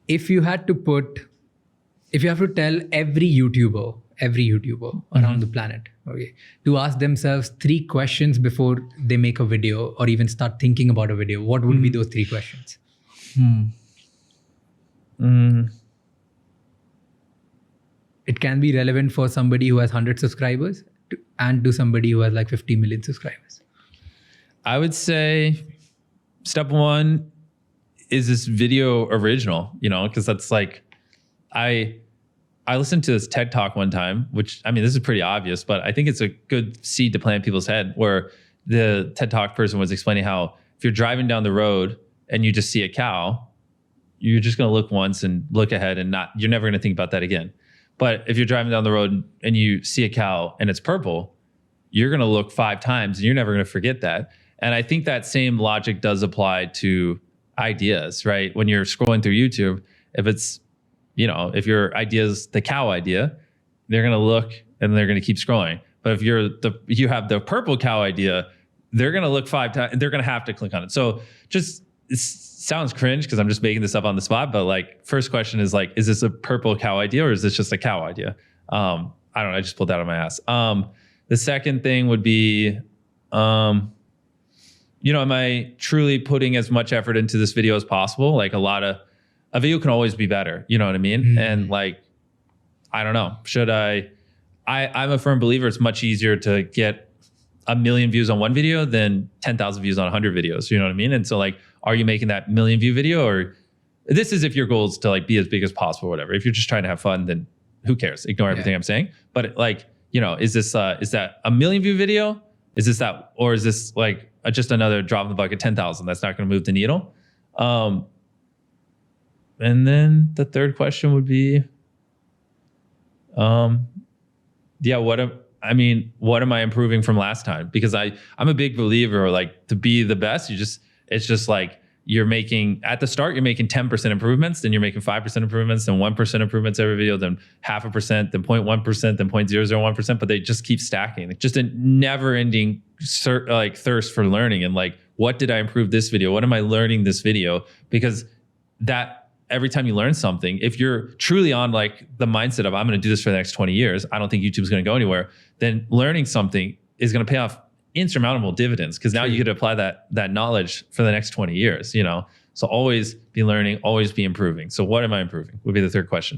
if you had to put, if you have to tell every YouTuber around the planet, okay, to ask themselves 3 questions before they make a video or even start thinking about a video, what would be those 3 questions? It can be relevant for somebody who has 100 subscribers and to somebody who has like 50 million subscribers. I would say step 1 is this video original, you know, because that's like, I listened to this TED talk one time, which, I mean, this is pretty obvious, but I think it's a good seed to plant in people's head, where the TED talk person was explaining how if you're driving down the road and you just see a cow, you're just going to look once and look ahead and you're never going to think about that again. But if you're driving down the road and you see a cow and it's purple, you're going to look 5 times and you're never going to forget that. And I think that same logic does apply to ideas, right? When you're scrolling through YouTube, if it's, you know, if your idea is the cow idea, they're going to look and they're going to keep scrolling. But if you have the purple cow idea, they're going to look 5 times and they're going to have to click on it. So just, it sounds cringe because I'm just making this up on the spot, but like, first question is like, is this a purple cow idea or is this just a cow idea? I don't know. I just pulled that out of my ass. The second thing would be, you know, am I truly putting as much effort into this video as possible? Like a video can always be better. You know what I mean? And like, I don't know, I'm a firm believer it's much easier to get 1 million views on one video than 10,000 views on 100 videos. You know what I mean? And so like, are you making that 1 million view video, or this is if your goal is to like be as big as possible or whatever. If you're just trying to have fun, then who cares? Ignore everything I'm saying. But like, you know, is that 1 million view video? Is this that, or is this like just another drop in the bucket, 10,000? That's not going to move the needle. And then the third question would be, what am I improving from last time? Because I'm a big believer, like, to be the best, it's just like, at the start, you're making 10% improvements, then you're making 5% improvements, then 1% improvements every video, then 0.5%, then 0.1%, then 0.001%, but they just keep stacking. Like, just a never ending thirst for learning. And like, what did I improve this video? What am I learning this video? Because every time you learn something, if you're truly on like the mindset of, I'm going to do this for the next 20 years, I don't think YouTube's going to go anywhere, then learning something is going to pay off insurmountable dividends, because now you get to apply that knowledge for the next 20 years, you know? So always be learning, always be improving. So what am I improving would be the third question.